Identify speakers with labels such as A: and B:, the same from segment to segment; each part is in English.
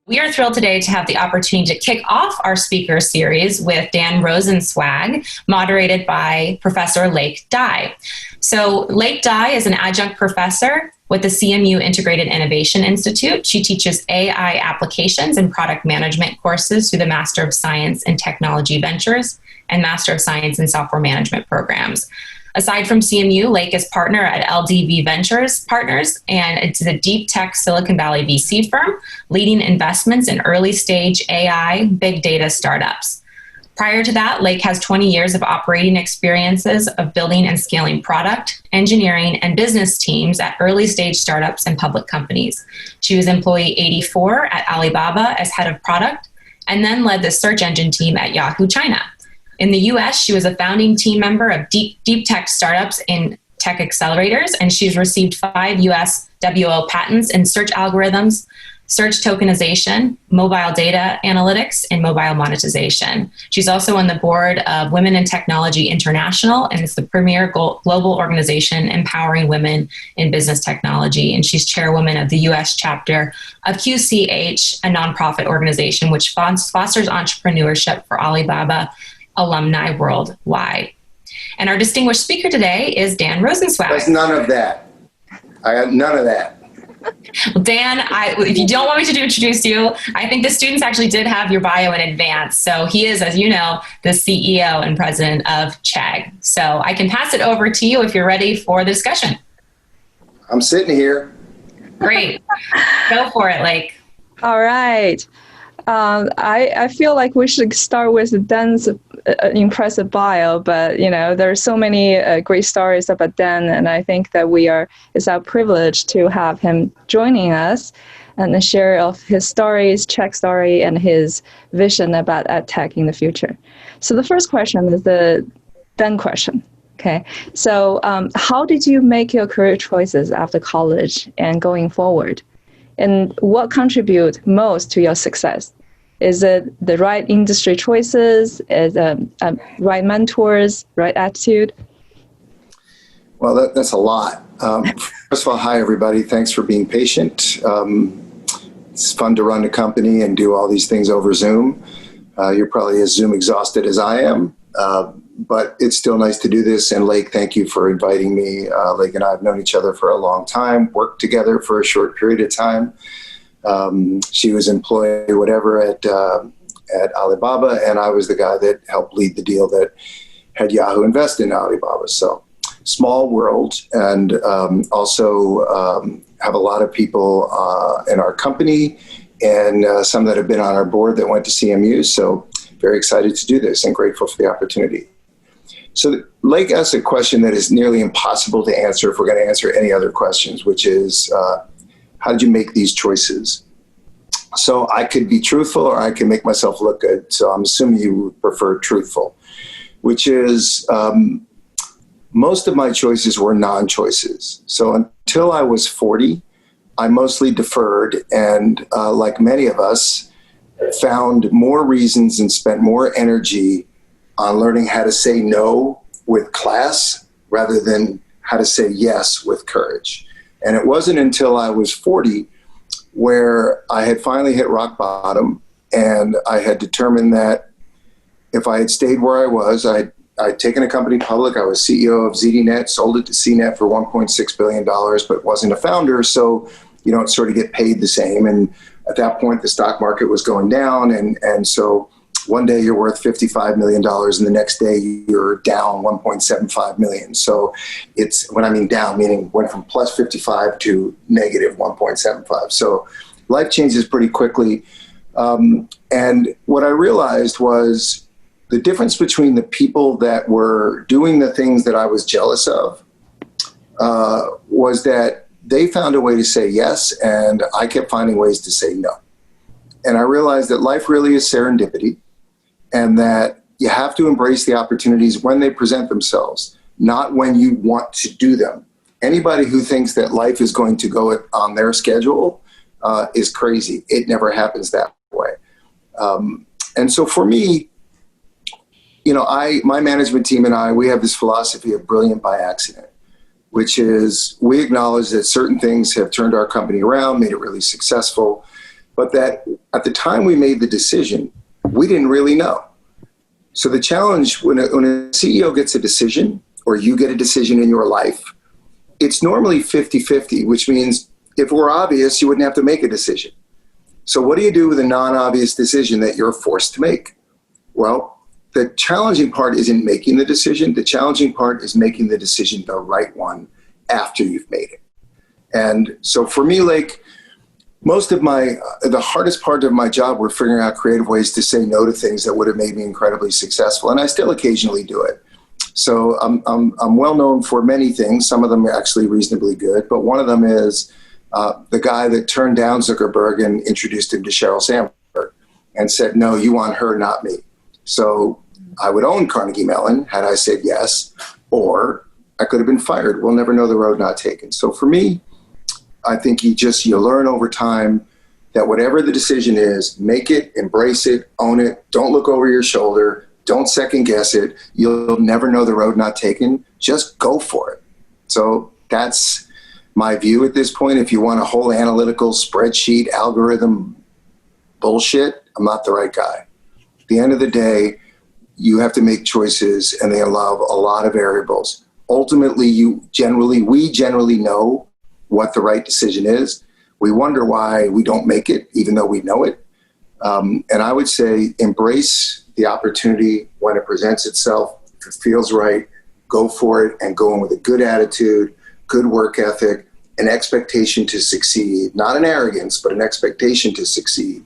A: We are thrilled today to have the opportunity to kick off our speaker series with Dan Rosensweig, moderated by Professor Lake Dai. So Lake Dai is an adjunct professor with the CMU Integrated Innovation Institute. She teaches AI applications and product management courses through the Master of Science in Technology Ventures and Master of Science in Software Management programs. Aside from CMU, Lake is partner at LDV Ventures Partners, and it's a deep tech Silicon Valley VC firm leading investments in early stage AI, big data startups. Prior to that, Lake has 20 years of operating experiences of building and scaling product, engineering, and business teams at early stage startups and public companies. She was employee 84 at Alibaba as head of product, and then led the search engine team at Yahoo China. In the US, she was a founding team member of deep tech startups in tech accelerators, and she's received 5 US WO patents in search algorithms, search tokenization, mobile data analytics, and mobile monetization. She's also on the board of Women in Technology International, and it's the premier global organization empowering women in business technology. And she's chairwoman of the US chapter of QCH, a nonprofit organization which fosters entrepreneurship for Alibaba alumni worldwide. And our distinguished speaker today is Dan Rosensweig.
B: There's none of that. I got none of that.
A: Well, Dan, if you don't want me to introduce you, I think the students actually did have your bio in advance. So he is, as you know, the CEO and president of Chegg. So I can pass it over to you if you're ready for the discussion.
B: I'm sitting here.
A: Great. Go for it, Lake.
C: All right. I feel like we should start with Dan's impressive bio, but there are so many great stories about Dan, and I think that it's our privilege to have him joining us and share of his stories, Chegg story, and his vision about EdTech in the future. So the first question is the Dan question. Okay, so how did you make your career choices after college and going forward? And what contribute most to your success? Is it the right industry choices? Is it right mentors, right attitude?
B: Well, that's a lot. First of all, hi, everybody. Thanks for being patient. It's fun to run a company and do all these things over Zoom. You're probably as Zoom exhausted as I am, but it's still nice to do this. And Lake, thank you for inviting me. Lake and I have known each other for a long time, worked together for a short period of time. She was employee, whatever, at Alibaba, and I was the guy that helped lead the deal that had Yahoo invest in Alibaba. So small world, and also have a lot of people in our company, and some that have been on our board that went to CMU. So very excited to do this and grateful for the opportunity. So Lake asked a question that is nearly impossible to answer if we're going to answer any other questions, which is, how did you make these choices? So I could be truthful or I can make myself look good. So I'm assuming you would prefer truthful, which is most of my choices were non-choices. So until I was 40, I mostly deferred and like many of us, found more reasons and spent more energy on learning how to say no with class rather than how to say yes with courage. And it wasn't until I was 40 where I had finally hit rock bottom, and I had determined that if I had stayed where I was, I'd taken a company public. I was CEO of ZDNet, sold it to CNET for $1.6 billion, but wasn't a founder, so you don't sort of get paid the same. And at that point, the stock market was going down, and so one day you're worth $55 million, and the next day you're down $1.75 million. So it's, when I mean down, meaning went from plus 55 to negative 1.75. So life changes pretty quickly. And what I realized was the difference between the people that were doing the things that I was jealous of was that they found a way to say yes, and I kept finding ways to say no. And I realized that life really is serendipity, and that you have to embrace the opportunities when they present themselves, not when you want to do them. Anybody who thinks that life is going to go on their schedule is crazy. It never happens that way. And so for me, my management team and I, we have this philosophy of brilliant by accident, which is we acknowledge that certain things have turned our company around, made it really successful. but that at the time we made the decision, we didn't really know. So the challenge when a CEO gets a decision, or you get a decision in your life, it's normally 50-50, which means if it were obvious, you wouldn't have to make a decision. So what do you do with a non-obvious decision that you're forced to make? Well, the challenging part isn't making the decision. The challenging part is making the decision the right one after you've made it. And so for me, like, the hardest part of my job were figuring out creative ways to say no to things that would have made me incredibly successful. And I still occasionally do it. So I'm well known for many things. Some of them are actually reasonably good, but one of them is the guy that turned down Zuckerberg and introduced him to Sheryl Sandberg and said, no, you want her, not me. So I would own Carnegie Mellon had I said yes, or I could have been fired. We'll never know, the road not taken. So for me, I think you learn over time that whatever the decision is, make it, embrace it, own it. Don't look over your shoulder. Don't second guess it. You'll never know the road not taken. Just go for it. So that's my view at this point. If you want a whole analytical spreadsheet, algorithm bullshit, I'm not the right guy. At the end of the day, you have to make choices, and they involve a lot of variables. Ultimately, we generally know what the right decision is. We wonder why we don't make it, even though we know it. And I would say embrace the opportunity when it presents itself. If it feels right, go for it, and go in with a good attitude, good work ethic, an expectation to succeed, not an arrogance, but an expectation to succeed.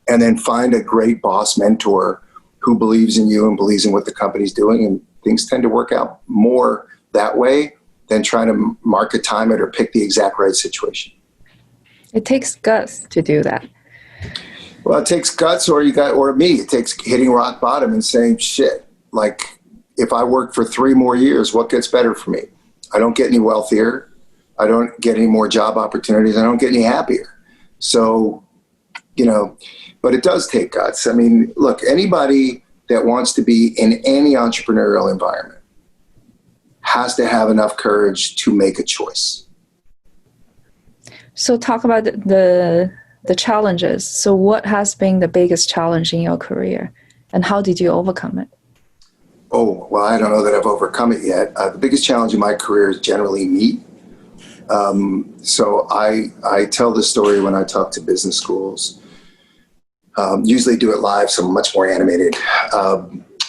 B: And then find a great boss mentor who believes in you and believes in what the company's doing. And things tend to work out more that way than trying to market time it or pick the exact right situation.
C: It takes guts to do that.
B: Well, it takes guts, or me. It takes hitting rock bottom and saying, shit, like, if I work for 3 more years, what gets better for me? I don't get any wealthier. I don't get any more job opportunities. I don't get any happier. So, but it does take guts. I mean, look, anybody that wants to be in any entrepreneurial environment has to have enough courage to make a choice.
C: So talk about the challenges. So what has been the biggest challenge in your career, and how did you overcome it?
B: Oh, well, I don't know that I've overcome it yet. The biggest challenge in my career is generally me. So I tell the story when I talk to business schools. Usually do it live, so I'm much more animated.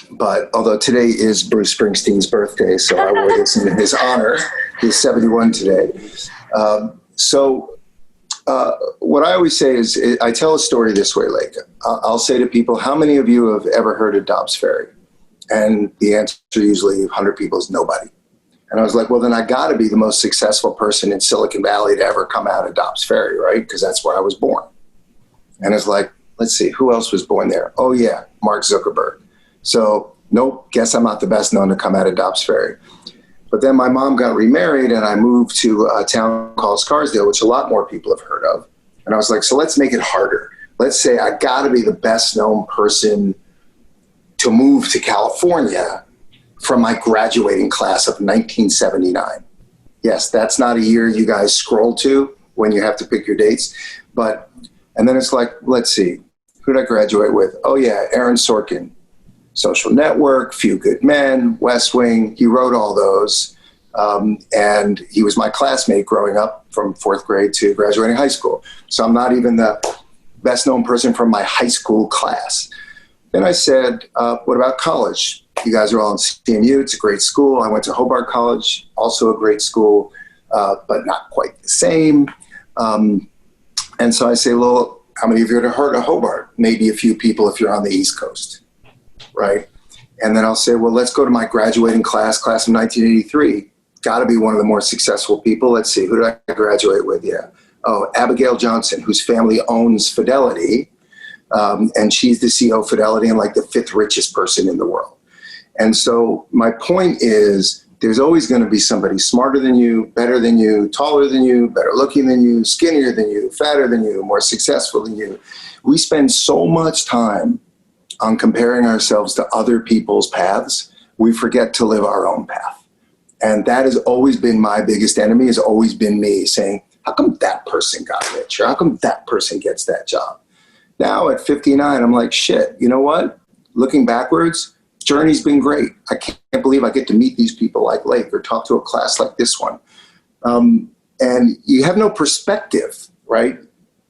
B: But although today is Bruce Springsteen's birthday, so I wore this in his honor. He's 71 today. What I always say is, I tell a story this way, Lake. I'll say to people, how many of you have ever heard of Dobbs Ferry? And the answer usually 100 people is nobody. And I was like, well, then I got to be the most successful person in Silicon Valley to ever come out of Dobbs Ferry, right? Because that's where I was born. And it's like, let's see, who else was born there? Oh, yeah, Mark Zuckerberg. So, nope, guess I'm not the best known to come out of Dobbs Ferry. But then my mom got remarried, and I moved to a town called Scarsdale, which a lot more people have heard of. And I was like, so let's make it harder. Let's say I got to be the best known person to move to California from my graduating class of 1979. Yes, that's not a year you guys scroll to when you have to pick your dates. And then it's like, let's see, who did I graduate with? Oh yeah, Aaron Sorkin. Social Network, Few Good Men, West Wing. He wrote all those. And he was my classmate growing up from 4th grade to graduating high school. So I'm not even the best known person from my high school class. Then I said, what about college? You guys are all in CMU. It's a great school. I went to Hobart College, also a great school, but not quite the same. And so I say, well, how many of you have heard of Hobart? Maybe a few people if you're on the East Coast, right? And then I'll say, well, let's go to my graduating class of 1983. Got to be one of the more successful people. Let's see, who did I graduate with? Yeah. Oh, Abigail Johnson, whose family owns Fidelity. And she's the CEO of Fidelity and like the 5th richest person in the world. And so my point is, there's always going to be somebody smarter than you, better than you, taller than you, better looking than you, skinnier than you, fatter than you, more successful than you. We spend so much time on comparing ourselves to other people's paths, we forget to live our own path. And that has always been my biggest enemy, has always been me saying, how come that person got rich? Or how come that person gets that job? Now at 59, I'm like, shit, you know what? Looking backwards, journey's been great. I can't believe I get to meet these people like Lake or talk to a class like this one. And you have no perspective, right?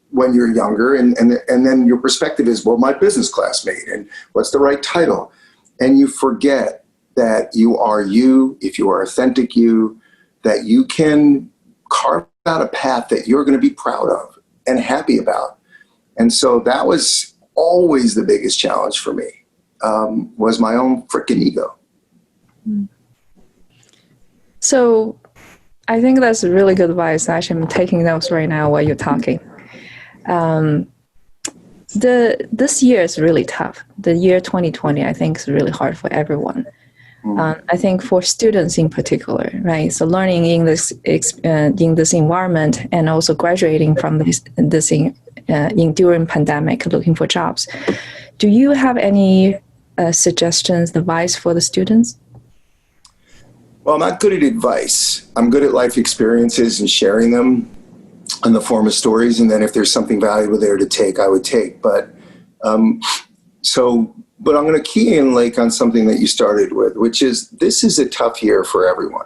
B: When you're younger, and then your perspective is, well, my business classmate, and what's the right title? And you forget that you are you, if you are authentic you, that you can carve out a path that you're going to be proud of and happy about. And so that was always the biggest challenge for me, was my own freaking ego.
C: So I think that's really good advice. Actually, I'm taking notes right now while you're talking. This year is really tough. The year 2020, I think, is really hard for everyone. I think for students in particular, right? So learning in this environment and also graduating from this during pandemic, looking for jobs. Do you have any suggestions, advice for the students?
B: Well, I'm not good at advice. I'm good at life experiences and sharing them in the form of stories. And then if there's something valuable there to take, I would take. But I'm going to key in, Lake, on something that you started with, which is this is a tough year for everyone.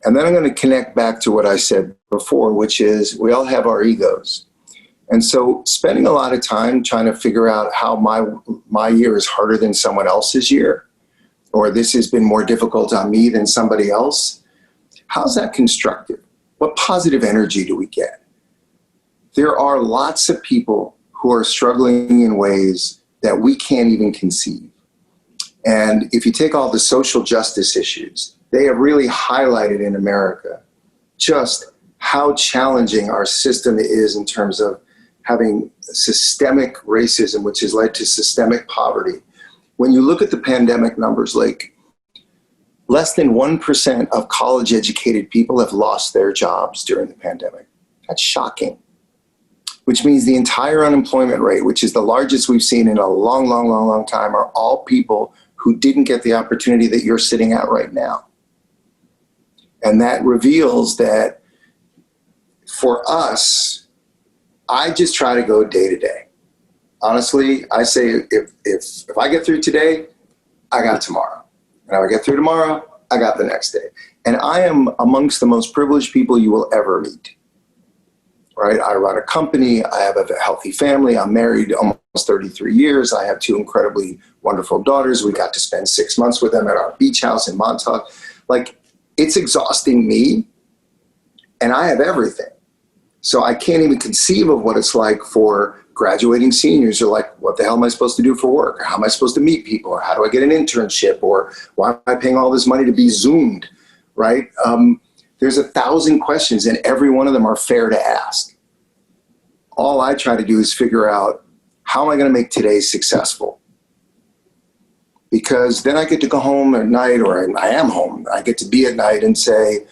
B: And then I'm going to connect back to what I said before, which is we all have our egos. And so spending a lot of time trying to figure out how my year is harder than someone else's year, or this has been more difficult on me than somebody else, how's that constructive? What positive energy do we get? There are lots of people who are struggling in ways that we can't even conceive. And if you take all the social justice issues, they have really highlighted in America just how challenging our system is in terms of having systemic racism, which has led to systemic poverty. When you look at the pandemic numbers, like less than 1% of college-educated people have lost their jobs during the pandemic. That's shocking. Which means the entire unemployment rate, which is the largest we've seen in a long time, are all people who didn't get the opportunity that you're sitting at right now. And that reveals that for us, I just try to go day to day. Honestly, I say if I get through today, I got tomorrow. And if I get through tomorrow, I got the next day. And I am amongst the most privileged people you will ever meet. Right? I run a company. I have a healthy family. I'm married almost 33 years. I have two incredibly wonderful daughters. We got to spend 6 months with them at our beach house in Montauk. Like, it's exhausting me, and I have everything. So I can't even conceive of what it's like for graduating seniors who are like, what the hell am I supposed to do for work? Or how am I supposed to meet people? Or how do I get an internship? Or why am I paying all this money to be Zoomed, right? There's 1,000 questions, and every one of them are fair to ask. All I try to do is figure out, how am I going to make today successful? Because then I get to go home at night, or I am home. I get to be at night and say,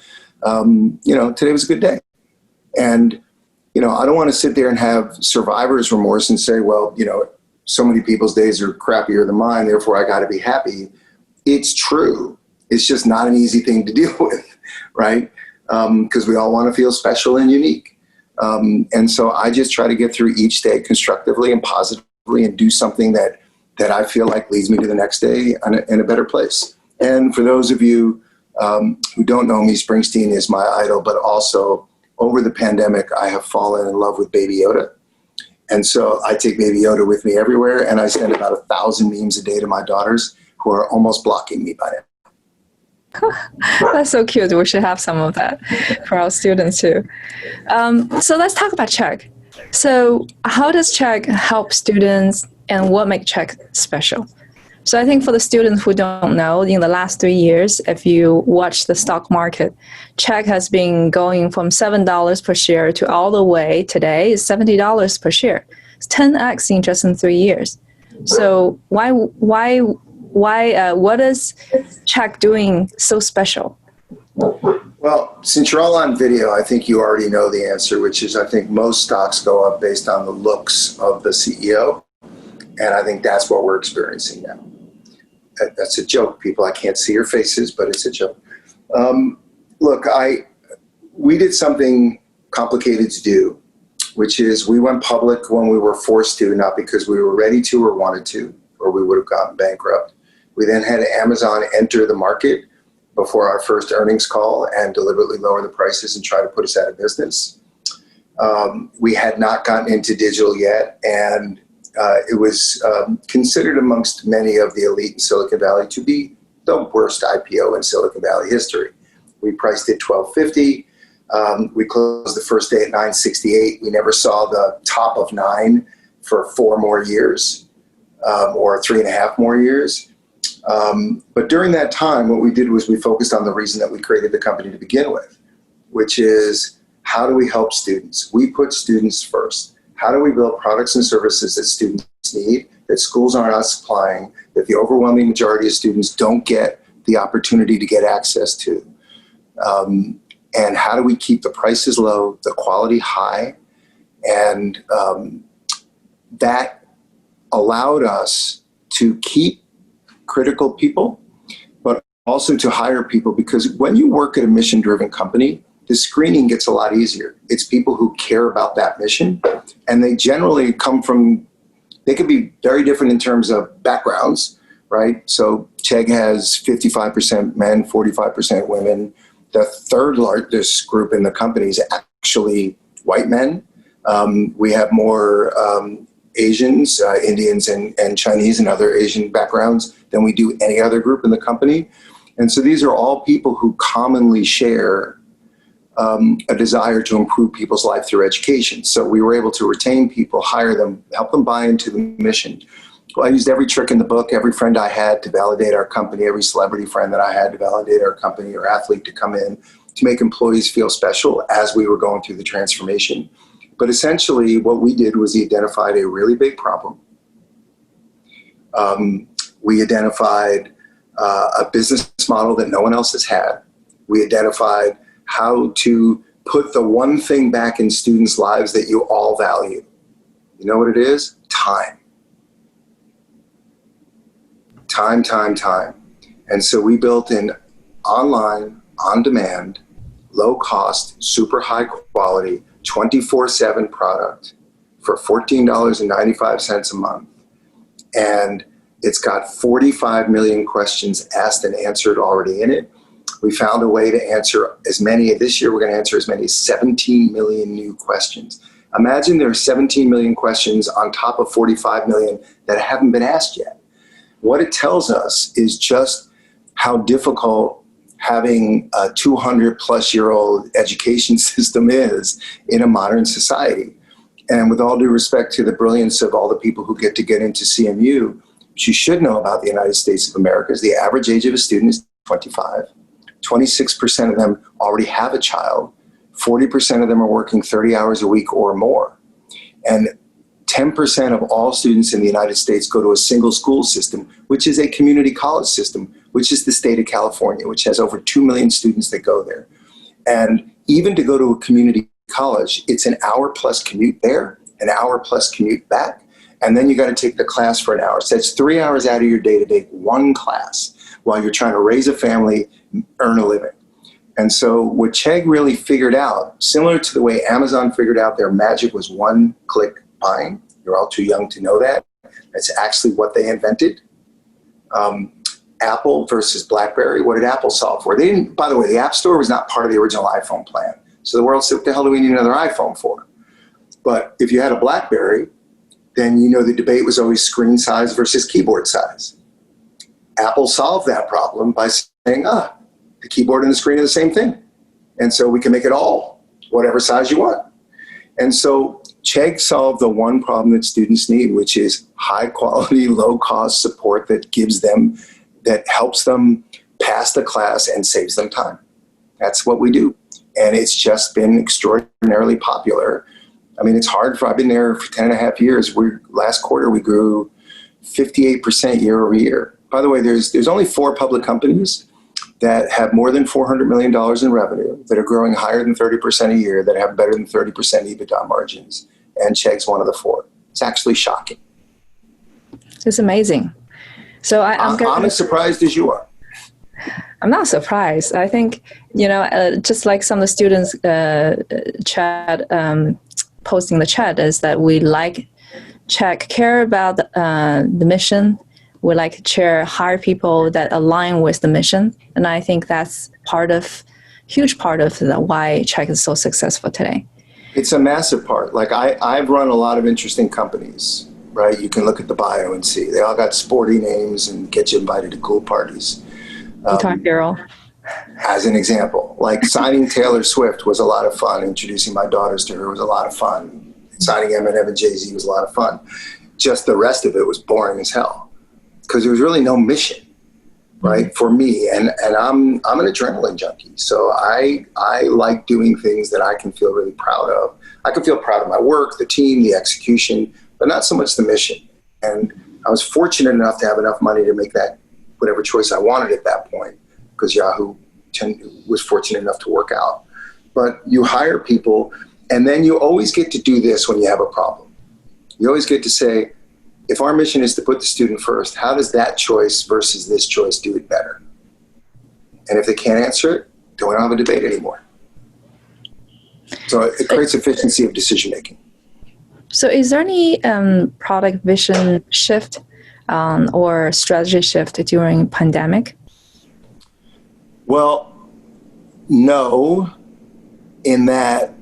B: today was a good day. And, I don't want to sit there and have survivor's remorse and say, well, so many people's days are crappier than mine, therefore I got to be happy. It's true. It's just not an easy thing to deal with, right? Because we all want to feel special and unique. And so I just try to get through each day constructively and positively and do something that I feel like leads me to the next day in a better place. And for those of you who don't know me, Springsteen is my idol, but also over the pandemic, I have fallen in love with Baby Yoda. And so I take Baby Yoda with me everywhere, and I send about 1,000 memes a day to my daughters who are almost blocking me by now.
C: That's so cute. We should have some of that for our students too. So let's talk about Chegg. So how does Chegg help students, and what makes Chegg special? So I think for the students who don't know, in the last 3 years, if you watch the stock market, Chegg has been going from $7 per share to all the way today is $70 per share. It's 10x in just in 3 years. So what is Chegg doing so special?
B: Well, since you're all on video, I think you already know the answer, which is I think most stocks go up based on the looks of the CEO. And I think that's what we're experiencing now. That's a joke, people. I can't see your faces, but it's a joke. Look, we did something complicated to do, which is we went public when we were forced to, not because we were ready to or wanted to, or we would have gotten bankrupt. We then had Amazon enter the market before our first earnings call and deliberately lower the prices and try to put us out of business. We had not gotten into digital yet, and it was considered amongst many of the elite in Silicon Valley to be the worst IPO in Silicon Valley history. We priced it $12.50. We closed the first day at $9.68. We never saw the top of $9 for 4 more years, or 3.5 more years. But during that time, what we did was we focused on the reason that we created the company to begin with, which is how do we help students? We put students first. How do we build products and services that students need, that schools are not supplying, that the overwhelming majority of students don't get the opportunity to get access to? And how do we keep the prices low, the quality high? And that allowed us to keep critical people, but also to hire people, because when you work at a mission-driven company, the screening gets a lot easier. It's people who care about that mission, and they generally come from, they could be very different in terms of backgrounds, right? So Chegg has 55% men, 45% women. The third largest group in the company is actually white men. We have more Asians, Indians, and Chinese and other Asian backgrounds than we do any other group in the company. And so these are all people who commonly share a desire to improve people's life through education. So we were able to retain people, hire them, help them buy into the mission. Well, I used every trick in the book, every friend I had to validate our company, every celebrity friend that I had to validate our company, or athlete to come in to make employees feel special as we were going through the transformation. But essentially what we did was we identified a really big problem. We identified a business model that no one else has had. We identified how to put the one thing back in students' lives that you all value. You know what it is? Time. Time. And so we built an online, on-demand, low-cost, super high-quality, 24/7 product for $14.95 a month. And it's got 45 million questions asked and answered already in it. We found a way to answer as many, this year we're going to answer as many as 17 million new questions. Imagine there are 17 million questions on top of 45 million that haven't been asked yet. What it tells us is just how difficult having a 200-plus-year-old education system is in a modern society. And with all due respect to the brilliance of all the people who get into CMU, what you should know about the United States of America is the average age of a student is 25. 26% of them already have a child. 40% of them are working 30 hours a week or more. And 10% of all students in the United States go to a single school system, which is a community college system, which is the state of California, which has over 2 million students that go there. And even to go to a community college, it's an hour-plus commute there, an hour-plus commute back, and then you got to take the class for an hour. So that's 3 hours out of your day to take one class while you're trying to raise a family, earn a living. And so what Chegg really figured out, similar to the way Amazon figured out their magic was one-click buying. You're all too young to know that. That's actually what they invented. Apple versus BlackBerry. What did Apple solve for? They didn't, by the way, the App Store was not part of the original iPhone plan. So the world said, what the hell do we need another iPhone for? But if you had a BlackBerry, then you know the debate was always screen size versus keyboard size. Apple solved that problem by saying, the keyboard and the screen are the same thing. And so we can make it all whatever size you want. And so Chegg solved the one problem that students need, which is high quality, low cost support that gives them, that helps them pass the class and saves them time. That's what we do. And it's just been extraordinarily popular. I mean, it's hard I've been there for 10 and a half years. Last quarter, we grew 58% year over year. By the way, there's only 4 public companies that have more than $400 million in revenue, that are growing higher than 30% a year, that have better than 30% EBITDA margins. And Chegg's one of the 4. It's actually shocking.
C: It's amazing. So I'm
B: as surprised as you are.
C: I'm not surprised. I think, just like some of the students chat, posting the chat, is that we like Chegg, care about the mission. We like to hire people that align with the mission. And I think that's huge part of why Chegg is so successful today.
B: It's a massive part. Like I've run a lot of interesting companies, right? You can look at the bio and see. They all got sporty names and get you invited to cool parties.
C: Guitar Hero.
B: As an example, like signing Taylor Swift was a lot of fun. Introducing my daughters to her was a lot of fun. Signing Eminem and Jay-Z was a lot of fun. Just the rest of it was boring as hell because there was really no mission, right? For me, and I'm an adrenaline junkie, so I like doing things that I can feel really proud of. I can feel proud of my work, the team, the execution, but not so much the mission. And I was fortunate enough to have enough money to make that whatever choice I wanted at that point, because Yahoo was fortunate enough to work out. But you hire people, and then you always get to do this when you have a problem. You always get to say, if our mission is to put the student first, how does that choice versus this choice do it better? And if they can't answer it, then we don't have a debate anymore. So it creates efficiency of decision making.
C: So is there any product vision shift or strategy shift during pandemic?
B: Well, no, in that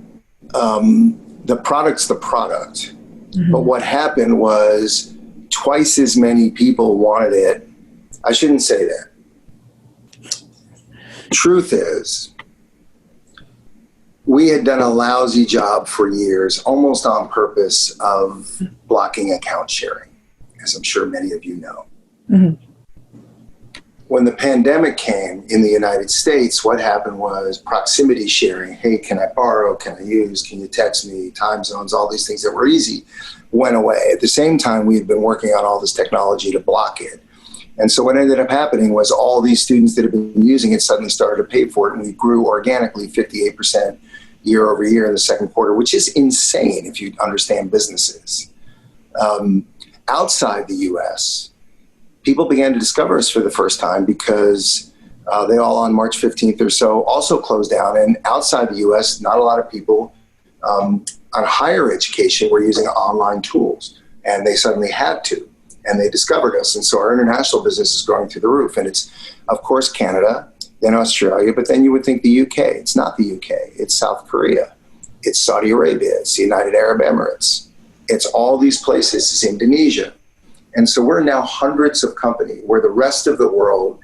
B: the product's the product. Mm-hmm. But what happened was twice as many people wanted it. I shouldn't say that. Truth is, we had done a lousy job for years, almost on purpose, of blocking account sharing, as I'm sure many of you know. Mm-hmm. When the pandemic came in the United States, what happened was proximity sharing. Hey, can I borrow? Can I use? Can you text me? Time zones, all these things that were easy went away. At the same time, we had been working on all this technology to block it. And so what ended up happening was all these students that had been using it suddenly started to pay for it, and we grew organically 58% year over year in the second quarter, which is insane if you understand businesses. Outside the US, people began to discover us for the first time because they all on March 15th or so also closed down. And outside the US, not a lot of people on higher education were using online tools, and they suddenly had to, and they discovered us. And so our international business is growing through the roof. And it's, of course, Canada, then Australia, but then you would think the UK. It's not the UK. It's South Korea. It's Saudi Arabia. It's the United Arab Emirates. It's all these places. It's Indonesia. And so we're now hundreds of companies where the rest of the world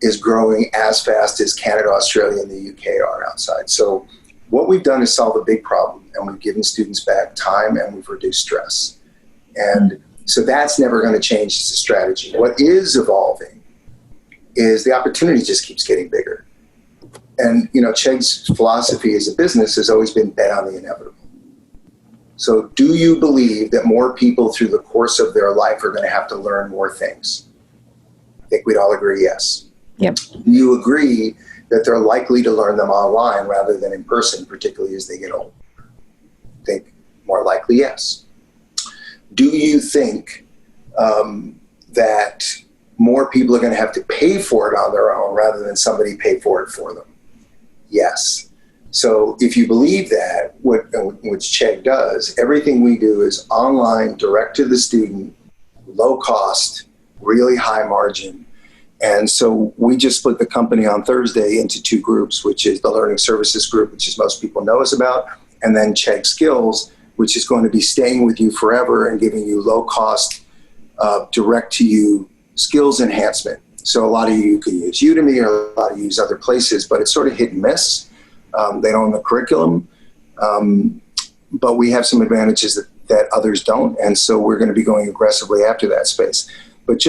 B: is growing as fast as Canada, Australia, and the UK are outside. So what we've done is solve a big problem, and we've given students back time, and we've reduced stress. And so that's never going to change as a strategy. What is evolving is the opportunity just keeps getting bigger. And, Chegg's philosophy as a business has always been bet on the inevitable. So do you believe that more people through the course of their life are going to have to learn more things? I think we'd all agree yes.
C: Yep.
B: Do you agree that they're likely to learn them online rather than in person, particularly as they get older? I think more likely yes. Do you think that more people are going to have to pay for it on their own rather than somebody pay for it for them? Yes. So if you believe that, which Chegg does, everything we do is online, direct to the student, low cost, really high margin. And so we just split the company on Thursday into two groups, which is the Learning Services Group, which is most people know us about, and then Chegg Skills, which is going to be staying with you forever and giving you low cost, direct to you skills enhancement. So a lot of you can use Udemy, or a lot of you use other places, but it's sort of hit and miss. They don't own the curriculum, but we have some advantages that others don't. And so we're going to be going aggressively after that space. But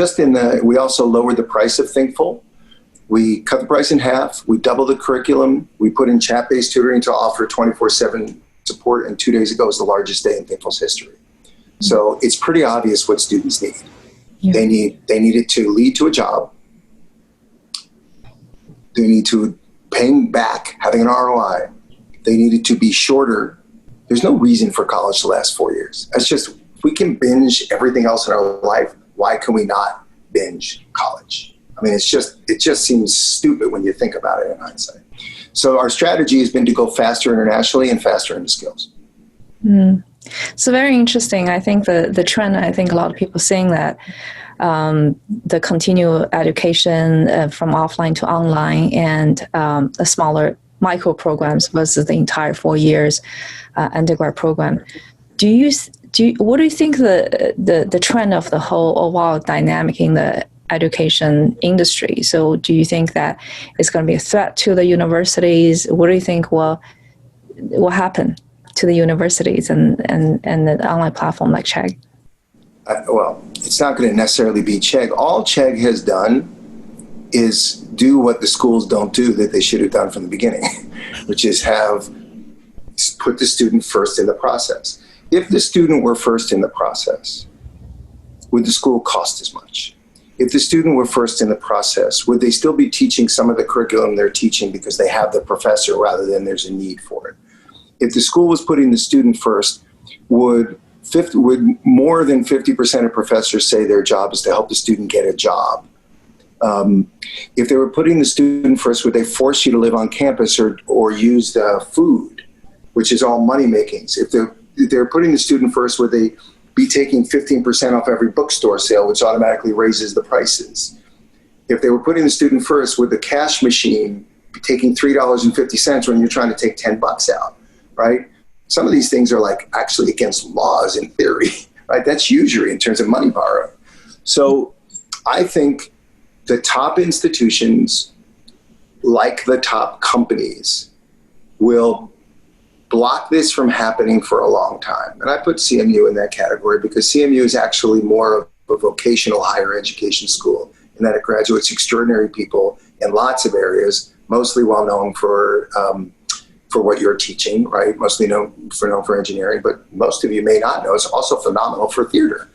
B: we also lowered the price of Thinkful. We cut the price in half. We doubled the curriculum. We put in chat-based tutoring to offer 24/7 support. And 2 days ago was the largest day in Thinkful's history. So it's pretty obvious what students need. Yeah. They need it to lead to a job. They need to paying back, having an ROI. They need it to be shorter. There's no reason for college to last 4 years. That's just, if we can binge everything else in our life, why can we not binge college? I mean, it just seems stupid when you think about it in hindsight. So our strategy has been to go faster internationally and faster into skills.
C: So very interesting. I think the trend, I think a lot of people saying that the continued education from offline to online and the smaller micro programs versus the entire 4 years undergrad program. What do you think the trend of the whole overall dynamic in the education industry? So do you think that it's going to be a threat to the universities? What do you think will happen to the universities and the online platform like Chegg?
B: Well, it's not going to necessarily be Chegg. All Chegg has done is do what the schools don't do that they should have done from the beginning, which is have put the student first in the process. If the student were first in the process, would the school cost as much? If the student were first in the process, would they still be teaching some of the curriculum they're teaching because they have the professor rather than there's a need for it? If the school was putting the student first, would more than 50% of professors say their job is to help the student get a job? If they were putting the student first, would they force you to live on campus or use the food, which is all money makings? If they're putting the student first, would they be taking 15% off every bookstore sale, which automatically raises the prices? If they were putting the student first, would the cash machine be taking $3.50 when you're trying to take $10 out, right? Some of these things are like actually against laws in theory, right? That's usury in terms of money borrowing. So I think the top institutions, like the top companies, will block this from happening for a long time. And I put CMU in that category because CMU is actually more of a vocational higher education school in that it graduates extraordinary people in lots of areas, mostly well known for what you're teaching, right? Mostly known for engineering, but most of you may not know it's also phenomenal for theater.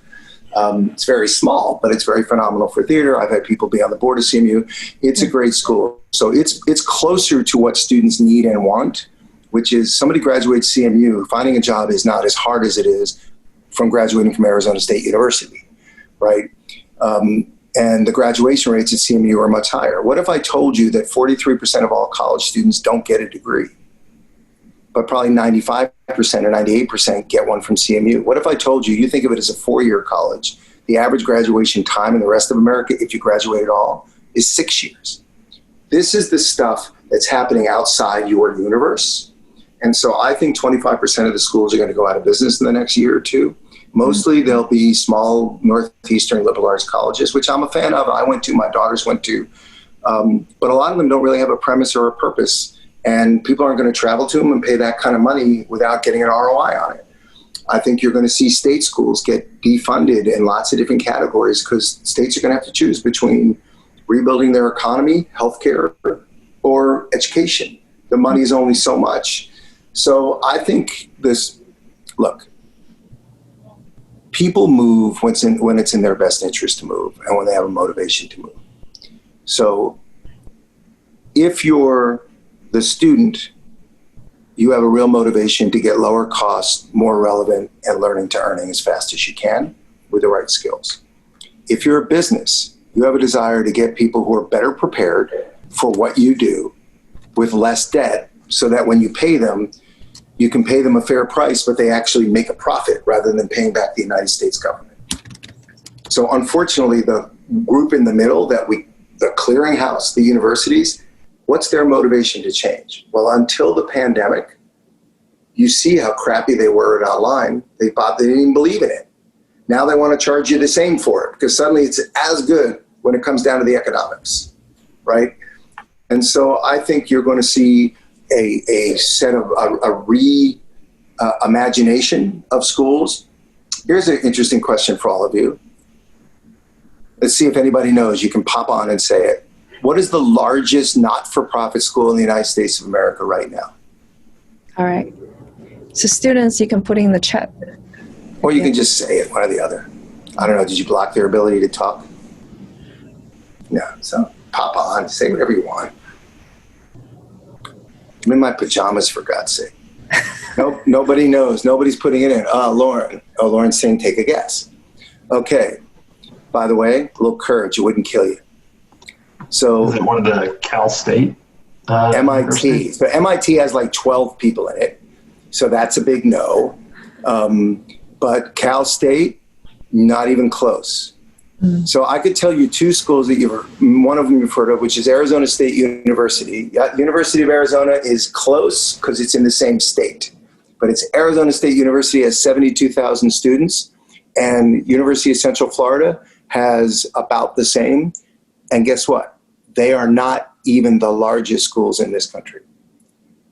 B: It's very small, but it's very phenomenal for theater. I've had people be on the board of CMU. It's a great school. So it's closer to what students need and want, which is somebody graduates CMU, finding a job is not as hard as it is from graduating from Arizona State University, right? And the graduation rates at CMU are much higher. What if I told you that 43% of all college students don't get a degree, but probably 95% or 98% get one from CMU? What if I told you think of it as a 4-year college, the average graduation time in the rest of America, if you graduate at all, is 6 years? This is the stuff that's happening outside your universe. And so I think 25% of the schools are going to go out of business in the next year or two. Mostly they'll be small Northeastern liberal arts colleges, which I'm a fan of. I went to, my daughters went to. But a lot of them don't really have a premise or a purpose. And people aren't going to travel to them and pay that kind of money without getting an ROI on it. I think you're going to see state schools get defunded in lots of different categories because states are going to have to choose between rebuilding their economy, healthcare, or education. The money is only so much. So I think look, people move when it's in their best interest to move and when they have a motivation to move. So if you're the student, you have a real motivation to get lower cost, more relevant, and learning to earning as fast as you can with the right skills. If you're a business, you have a desire to get people who are better prepared for what you do with less debt so that when you pay them, you can pay them a fair price, but they actually make a profit rather than paying back the United States government. So unfortunately, the group in the middle, the clearinghouse, the universities, what's their motivation to change? Well, until the pandemic, you see how crappy they were at online. They didn't even believe in it. Now they want to charge you the same for it because suddenly it's as good when it comes down to the economics, right? And so I think you're going to see a set of imagination of schools. Here's an interesting question for all of you. Let's see if anybody knows. You can pop on and say it. What is the largest not-for-profit school in the United States of America right now?
C: All right. So students, you can put in the chat.
B: Or you can just say it, one or the other. I don't know. Did you block their ability to talk? No. So pop on, say whatever you want. I'm in my pajamas, for God's sake. Nope, nobody knows. Nobody's putting it in. Lauren. Oh, Lauren's saying take a guess. Okay. By the way, a little courage. It wouldn't kill you. So
D: is it one of the Cal State?
B: MIT. So MIT has like 12 people in it. So that's a big no. But Cal State, not even close. So I could tell you two schools that one of them you've heard of, which is Arizona State University. University of Arizona is close because it's in the same state. But it's Arizona State University has 72,000 students, and University of Central Florida has about the same. And guess what? They are not even the largest schools in this country.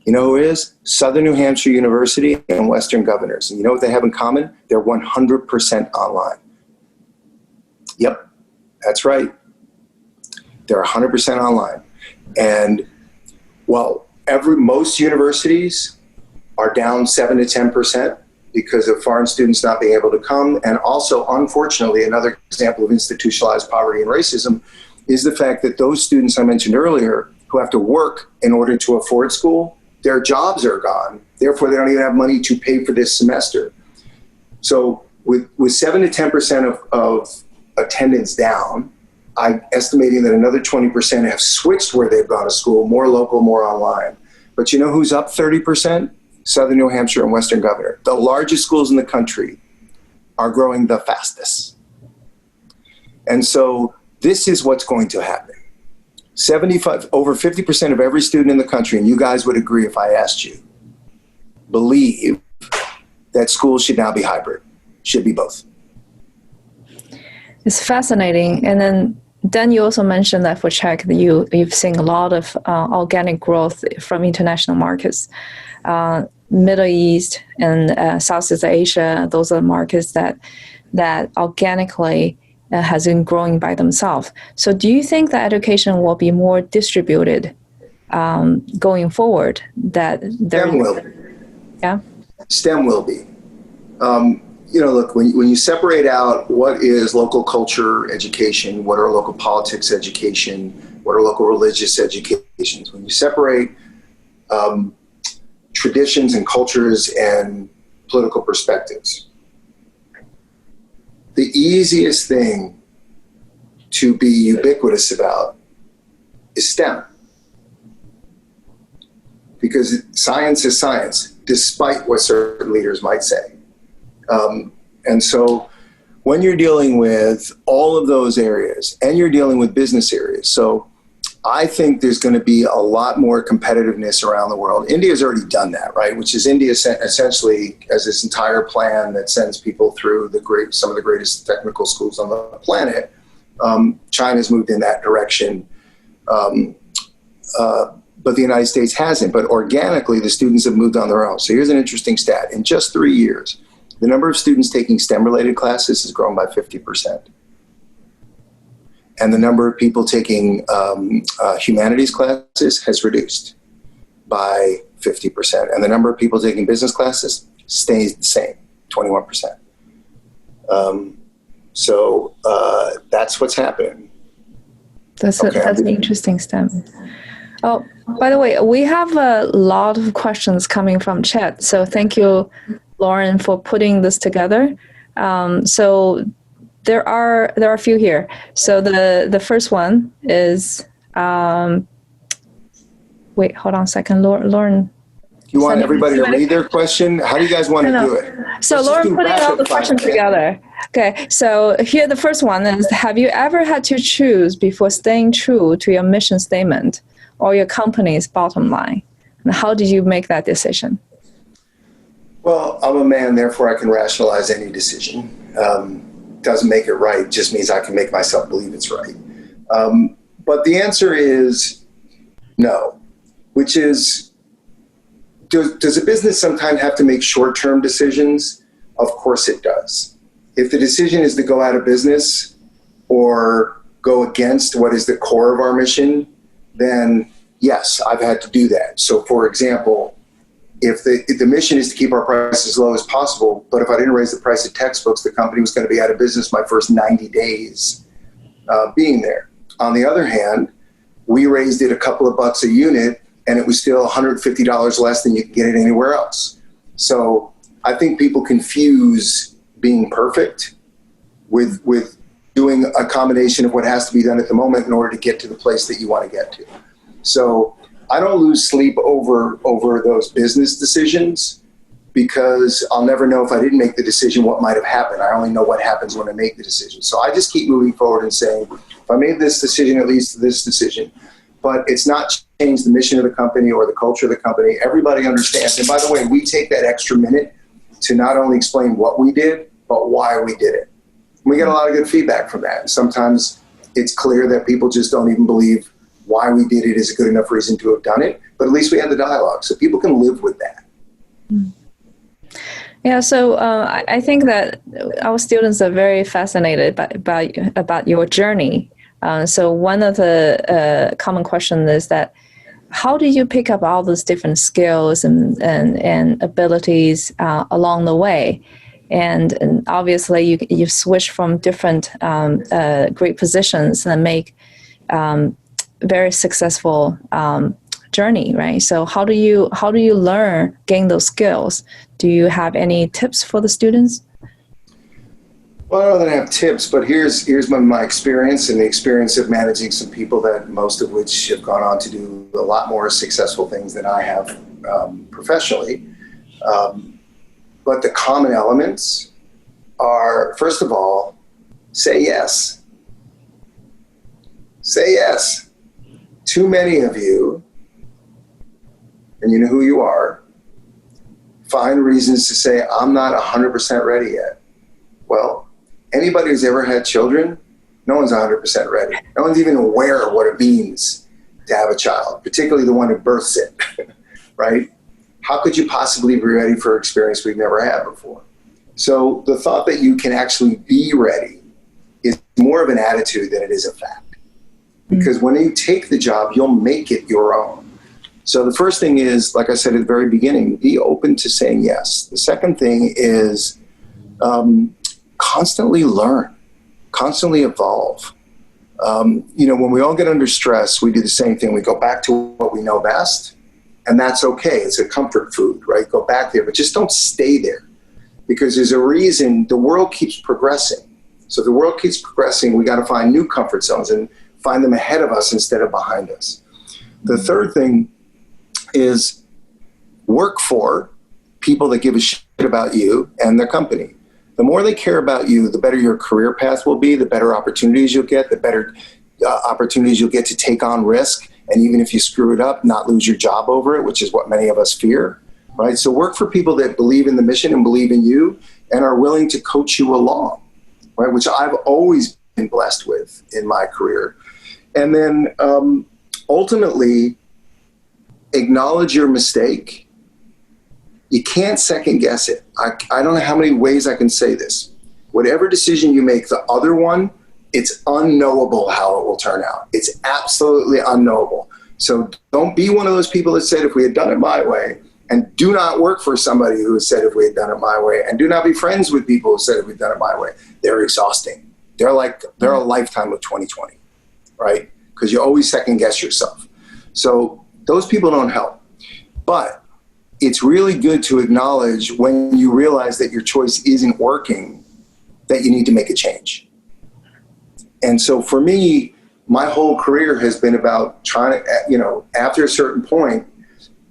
B: You know who is? Southern New Hampshire University and Western Governors. And you know what they have in common? They're 100% online. Yep, that's right. They're 100% online. And well, most universities are down 7 to 10% because of foreign students not being able to come. And also, unfortunately, another example of institutionalized poverty and racism is the fact that those students I mentioned earlier who have to work in order to afford school, their jobs are gone. Therefore, they don't even have money to pay for this semester. So with 7 to 10% of attendance down, I'm estimating that another 20% have switched where they've gone to school, more local, more online. But you know who's up 30%? Southern New Hampshire and Western Governor. The largest schools in the country are growing the fastest. And so this is what's going to happen. Over 50% of every student in the country, and you guys would agree if I asked you, believe that schools should now be hybrid, should be both.
C: It's fascinating. And then you also mentioned that for Chegg, you've seen a lot of organic growth from international markets. Middle East and Southeast Asia, those are markets that organically has been growing by themselves. So do you think that education will be more distributed going forward?
B: STEM will.
C: Yeah?
B: STEM will be. Look, when you separate out what is local culture education, what are local politics education, what are local religious educations, when you separate traditions and cultures and political perspectives, the easiest thing to be ubiquitous about is STEM. Because science is science, despite what certain leaders might say. And so when you're dealing with all of those areas and you're dealing with business areas, so I think there's going to be a lot more competitiveness around the world. India's already done that, right? Which is India essentially has this entire plan that sends people through some of the greatest technical schools on the planet. China's moved in that direction. But the United States hasn't. But organically, the students have moved on their own. So here's an interesting stat. In just 3 years, the number of students taking STEM-related classes has grown by 50%. And the number of people taking humanities classes has reduced by 50%. And the number of people taking business classes stays the same, 21%. So that's what's happening.
C: That's an interesting statement. Oh, by the way, we have a lot of questions coming from chat. So thank you, Lauren, for putting this together. So there are a few here. So the first one is, wait, hold on a second, Lauren.
B: You want everybody to read their question? How do you guys want to do it?
C: So Lauren putting all the questions together. Okay, so here the first one is, have you ever had to choose before staying true to your mission statement or your company's bottom line? And how did you make that decision?
B: Well, I'm a man, therefore I can rationalize any decision. Doesn't make it right, just means I can make myself believe it's right. But the answer is no, which is, does a business sometimes have to make short-term decisions? Of course it does. If the decision is to go out of business or go against what is the core of our mission, then yes, I've had to do that. So for example, if the mission is to keep our prices as low as possible, but if I didn't raise the price of textbooks, the company was going to be out of business my first 90 days being there. On the other hand, we raised it a couple of bucks a unit, and it was still $150 less than you can get it anywhere else. So I think people confuse being perfect with doing a combination of what has to be done at the moment in order to get to the place that you want to get to. So I don't lose sleep over those business decisions, because I'll never know if I didn't make the decision what might have happened. I only know what happens when I make the decision. So I just keep moving forward and saying, if I made this decision, it leads to this decision. But it's not changed the mission of the company or the culture of the company. Everybody understands. And by the way, we take that extra minute to not only explain what we did, but why we did it. We get a lot of good feedback from that. And sometimes it's clear that people just don't even believe why we did it is a good enough reason to have done it. But at least we had the dialogue, so people can live with that.
C: Yeah, so I think that our students are very fascinated about your journey. So one of the common questions is that, how do you pick up all those different skills and abilities along the way? And obviously you switch from different great positions and make very successful journey, right? So how do you learn, gain those skills? Do you have any tips for the students?
B: Well, I don't know that I have tips, but here's my experience and the experience of managing some people that most of which have gone on to do a lot more successful things than I have professionally. But the common elements are, first of all, say yes. Say yes. Too many of you, and you know who you are, find reasons to say, I'm not 100% ready yet. Well, anybody who's ever had children, no one's 100% ready. No one's even aware of what it means to have a child, particularly the one who births it, right? How could you possibly be ready for an experience we've never had before? So the thought that you can actually be ready is more of an attitude than it is a fact. Because when you take the job, you'll make it your own. So the first thing is, like I said at the very beginning, be open to saying yes. The second thing is constantly learn, constantly evolve. When we all get under stress, we do the same thing. We go back to what we know best, and that's okay. It's a comfort food, right? Go back there, but just don't stay there, because there's a reason the world keeps progressing. So if the world keeps progressing, we got to find new comfort zones and find them ahead of us instead of behind us. The third thing is work for people that give a shit about you and their company. The more they care about you, the better your career path will be, the better opportunities you'll get, the better opportunities you'll get to take on risk. And even if you screw it up, not lose your job over it, which is what many of us fear, right? So work for people that believe in the mission and believe in you and are willing to coach you along, right? Which I've always been blessed with in my career. And then ultimately, acknowledge your mistake. You can't second guess it. I don't know how many ways I can say this. Whatever decision you make, the other one, it's unknowable how it will turn out. It's absolutely unknowable. So don't be one of those people that said, if we had done it my way, and do not work for somebody who said, if we had done it my way, and do not be friends with people who said, if we'd done it my way. They're exhausting. They're a lifetime of 2020, right? Because you always second guess yourself. So those people don't help. But it's really good to acknowledge when you realize that your choice isn't working, that you need to make a change. And so for me, my whole career has been about trying to, after a certain point,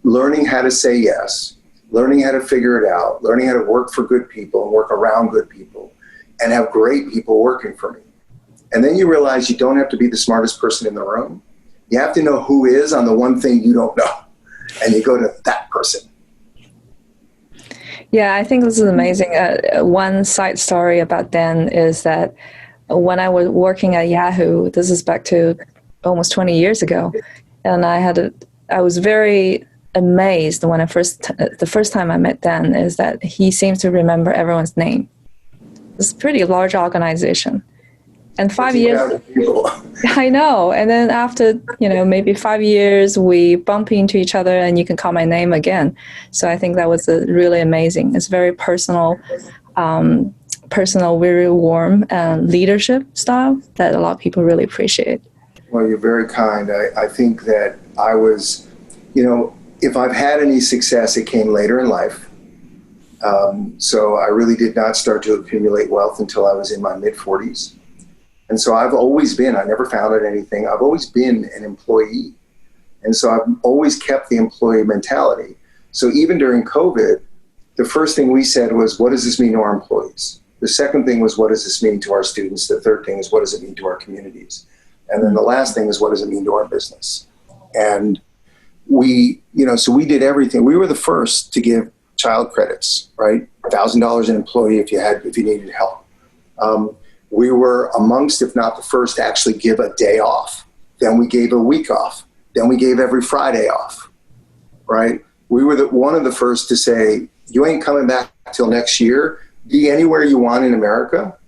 B: learning how to say yes, learning how to figure it out, learning how to work for good people and work around good people and have great people working for me. And then you realize you don't have to be the smartest person in the room. You have to know who is on the one thing you don't know. And you go to that person.
C: Yeah, I think this is amazing. One side story about Dan is that when I was working at Yahoo, this is back to almost 20 years ago, and I was very amazed when the first time I met Dan is that he seems to remember everyone's name. It's a pretty large organization. And 5 years, I know. And then after, maybe 5 years, we bump into each other and you can call my name again. So I think that was really amazing. It's very personal, very warm leadership style that a lot of people really appreciate.
B: Well, you're very kind. I think that I was, if I've had any success, it came later in life. So I really did not start to accumulate wealth until I was in my mid-40s. And so I've always been, I never founded anything. I've always been an employee. And so I've always kept the employee mentality. So even during COVID, the first thing we said was, what does this mean to our employees? The second thing was, what does this mean to our students? The third thing is, what does it mean to our communities? And then the last thing is, what does it mean to our business? And we, so we did everything. We were the first to give child credits, right? $1,000 an employee if you needed help. We were amongst, if not the first, to actually give a day off. Then we gave a week off. Then we gave every Friday off, right? We were one of the first to say, you ain't coming back till next year. Be anywhere you want in America,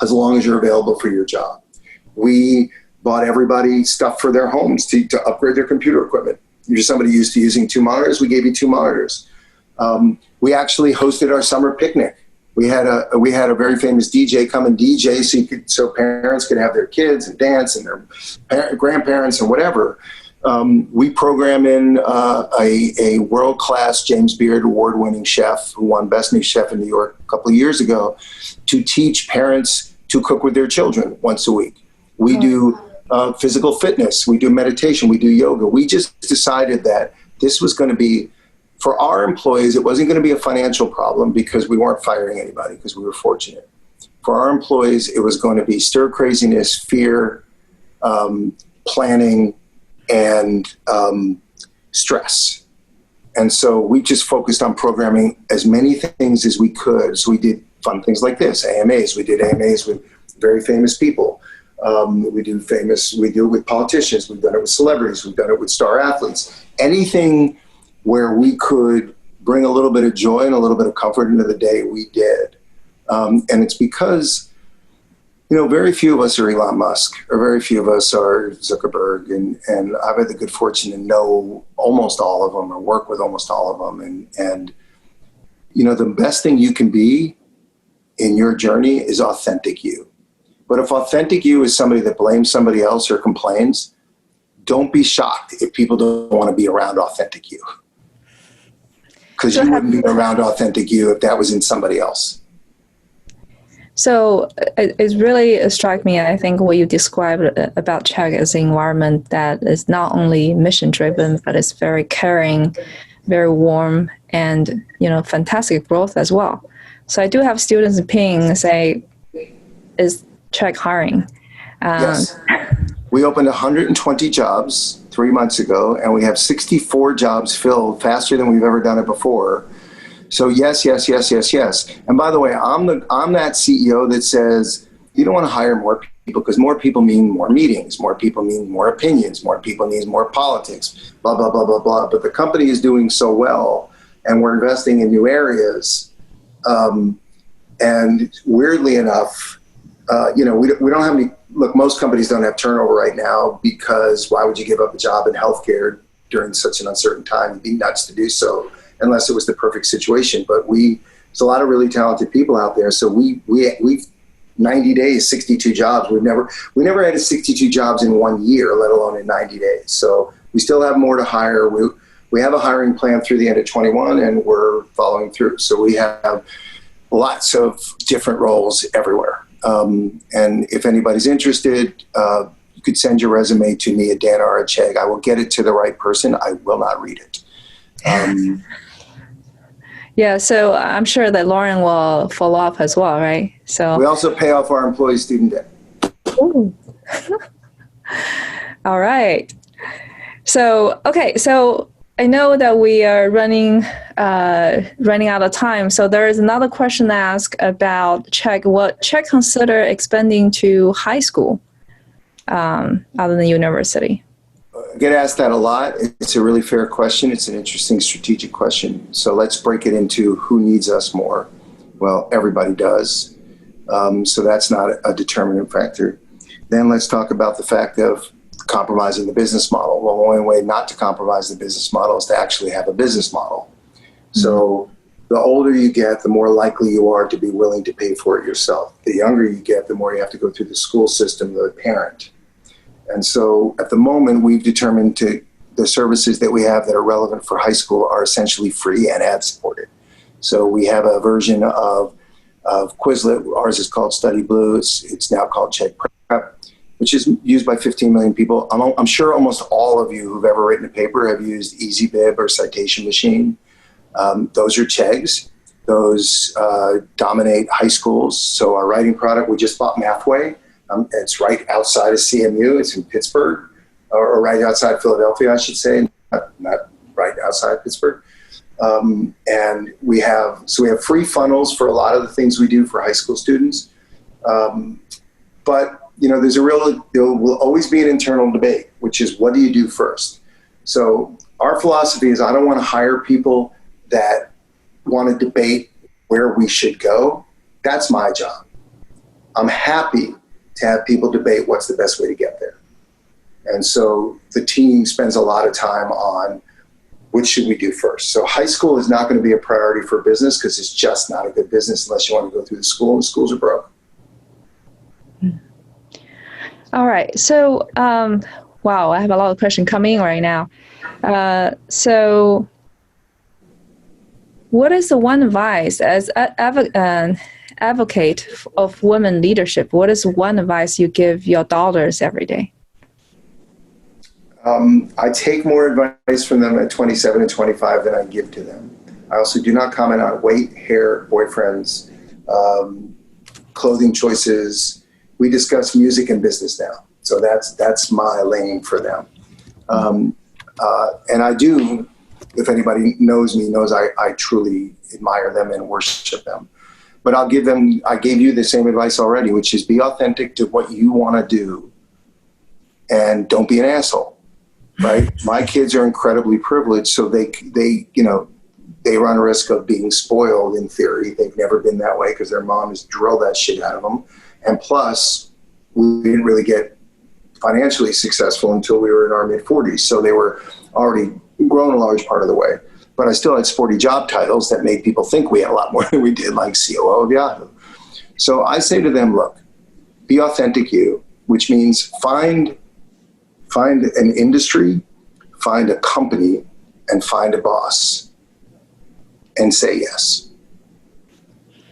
B: as long as you're available for your job. We bought everybody stuff for their homes to upgrade their computer equipment. If you're somebody used to using 2 monitors, we gave you 2 monitors. We actually hosted our summer picnic. We had a very famous DJ come and DJ so parents could have their kids and dance and their grandparents and whatever. We program in a world-class James Beard award-winning chef who won Best New Chef in New York a couple of years ago to teach parents to cook with their children once a week. We do physical fitness. We do meditation. We do yoga. We just decided that this was going to be, for our employees, it wasn't going to be a financial problem because we weren't firing anybody because we were fortunate. For our employees, it was going to be stir craziness, fear, planning, and stress. And so we just focused on programming as many things as we could. So we did fun things like this, AMAs. We did AMAs with very famous people. We do it with politicians. We've done it with celebrities. We've done it with star athletes. Anything where we could bring a little bit of joy and a little bit of comfort into the day, we did. And it's because, very few of us are Elon Musk, or very few of us are Zuckerberg, and I've had the good fortune to know almost all of them or work with almost all of them. And the best thing you can be in your journey is authentic you. But if authentic you is somebody that blames somebody else or complains, don't be shocked if people don't want to be around authentic you. Because you wouldn't be around authentic you if that was in somebody else.
C: So it really struck me, I think, what you described about Chegg as an environment that is not only mission-driven, but it's very caring, very warm, and, fantastic growth as well. So I do have students ping say, is Chegg hiring?
B: Yes. We opened 120 jobs 3 months ago, and we have 64 jobs filled faster than we've ever done it before. So yes. And by the way, I'm that CEO that says you don't want to hire more people because more people mean more meetings, more people mean more opinions, more people means more politics, blah, blah, blah, blah, blah. But the company is doing so well, and we're investing in new areas. And weirdly enough, we don't have any. Look, most companies don't have turnover right now because why would you give up a job in healthcare during such an uncertain time? It'd be nuts to do so unless it was the perfect situation. But there's a lot of really talented people out there. So we 90 days, 62 jobs. We never had 62 jobs in 1 year, let alone in 90 days. So we still have more to hire. We have a hiring plan through the end of 21 and we're following through. So we have lots of different roles everywhere. And if anybody's interested, you could send your resume to me at Dan at Chegg. I will get it to the right person. I will not read it.
C: Yeah, so I'm sure that Lauren will follow up as well, right? So
B: we also pay off our employee student debt.
C: Ooh. All right. So, okay, so I know that we are running out of time. So there is another question asked about Chegg. What Chegg consider expanding to high school other than university?
B: I get asked that a lot. It's a really fair question. It's an interesting strategic question. So let's break it into who needs us more. Well, everybody does. So that's not a determinant factor. Then let's talk about the fact of compromising the business model. Well, the only way not to compromise the business model is to actually have a business model. Mm-hmm. So the older you get, the more likely you are to be willing to pay for it yourself. The younger you get, the more you have to go through the school system, the parent. And so at the moment, we've determined the services that we have that are relevant for high school are essentially free and ad supported. So we have a version of Quizlet. Ours is called Study Blue. It's now called Chegg Prep, which is used by 15 million people. I'm sure almost all of you who've ever written a paper have used EasyBib or Citation Machine. Those are Chegg's. Those dominate high schools. So our writing product, we just bought Mathway. It's right outside of CMU. It's in Pittsburgh, or right outside Philadelphia, I should say, not right outside Pittsburgh. And we have free funnels for a lot of the things we do for high school students. But there will always be an internal debate, which is, what do you do first? So our philosophy is, I don't want to hire people that want to debate where we should go. That's my job. I'm happy to have people debate what's the best way to get there. And so the team spends a lot of time on, what should we do first? So high school is not going to be a priority for business, because it's just not a good business unless you want to go through the school, and the schools are broke.
C: All right. So, wow, I have a lot of questions coming right now. So what is the one advice as an advocate of women leadership? What is one advice you give your daughters every day?
B: I take more advice from them at 27 and 25 than I give to them. I also do not comment on weight, hair, boyfriends, clothing choices. We discuss music and business now. So that's my lane for them. And I do, if anybody knows me, knows I truly admire them and worship them. But I gave you the same advice already, which is, be authentic to what you want to do and don't be an asshole, right? My kids are incredibly privileged, so they run a risk of being spoiled in theory. They've never been that way because their mom has drilled that shit out of them. And plus, we didn't really get financially successful until we were in our mid-40s. So they were already grown a large part of the way. But I still had sporty job titles that made people think we had a lot more than we did, like COO of Yahoo. So I say to them, look, be authentic you, which means find an industry, find a company, and find a boss, and say yes.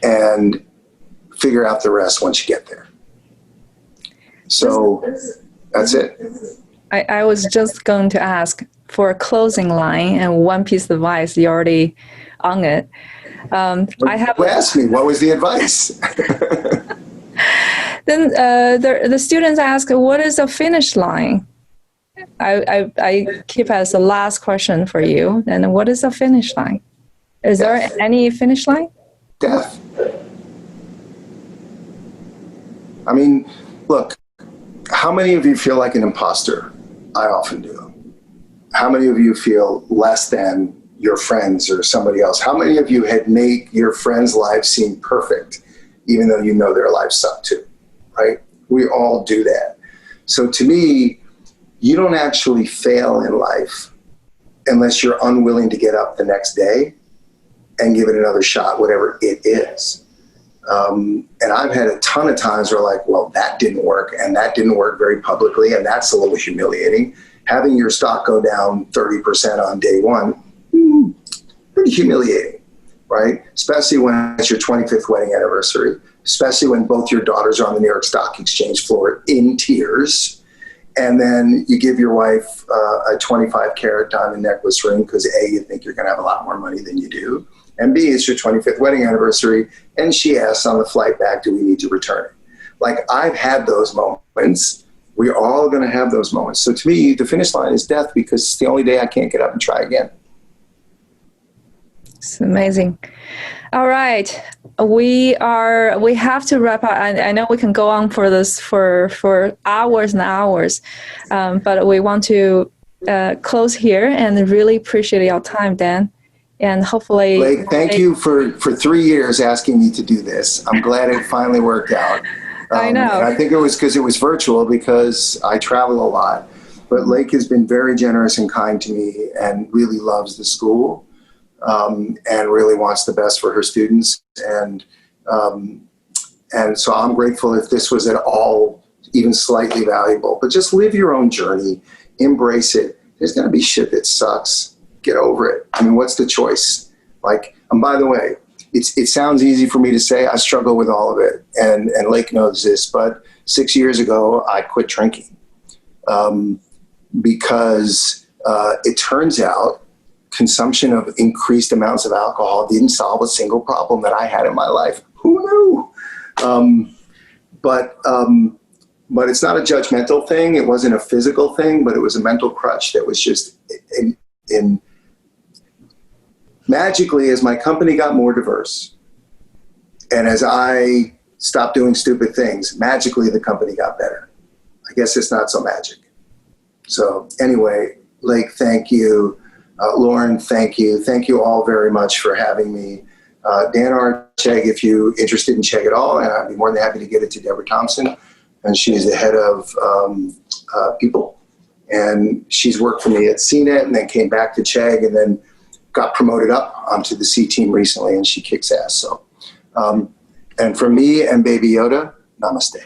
B: And figure out the rest once you get there. So that's it.
C: I was just going to ask for a closing line and one piece of advice. You already on it.
B: You asked me, what was the advice?
C: Then the students ask, what is the finish line? I keep as the last question for you. And what is the finish line? Is there any finish line?
B: Death. I mean, look, how many of you feel like an imposter? I often do. How many of you feel less than your friends or somebody else? How many of you had made your friends' lives seem perfect, even though you know their lives suck too, right? We all do that. So to me, you don't actually fail in life unless you're unwilling to get up the next day and give it another shot, whatever it is. And I've had a ton of times where, like, well, that didn't work, and that didn't work very publicly, and that's a little humiliating. Having your stock go down 30% on day one, pretty humiliating, right? Especially when it's your 25th wedding anniversary, especially when both your daughters are on the New York Stock Exchange floor in tears, and then you give your wife a 25-carat diamond necklace ring because A, you think you're going to have a lot more money than you do, and B, it's your 25th wedding anniversary, and she asks on the flight back, do we need to return it? Like, I've had those moments. We're all going to have those moments. So to me, the finish line is death, because it's the only day I can't get up and try again.
C: It's amazing. All right. We have to wrap up. I know we can go on for this for hours and hours, but we want to close here, and really appreciate your time, Dan. And hopefully,
B: Blake, thank you for 3 years asking me to do this. I'm glad it finally worked out.
C: I know.
B: And I think it was because it was virtual, because I travel a lot. But Lake has been very generous and kind to me, and really loves the school, and really wants the best for her students. And so I'm grateful if this was at all even slightly valuable. But just live your own journey, embrace it. There's going to be shit that sucks. Get over it. I mean, what's the choice? Like, and by the way, it sounds easy for me to say. I struggle with all of it, and Lake knows this. But 6 years ago, I quit drinking because it turns out consumption of increased amounts of alcohol didn't solve a single problem that I had in my life. Who knew? But it's not a judgmental thing. It wasn't a physical thing, but it was a mental crutch that was just in magically, as my company got more diverse and as I stopped doing stupid things, magically the company got better. I guess it's not so magic. So anyway, Lake, thank you. Lauren, thank you. Thank you all very much for having me. Dan R. Chegg, if you're interested in Chegg at all, and I'd be more than happy to get it to Deborah Thompson. And she's the head of people. And she's worked for me at CNET and then came back to Chegg and then got promoted up onto the C team recently, and she kicks ass. So, and from me and Baby Yoda, namaste.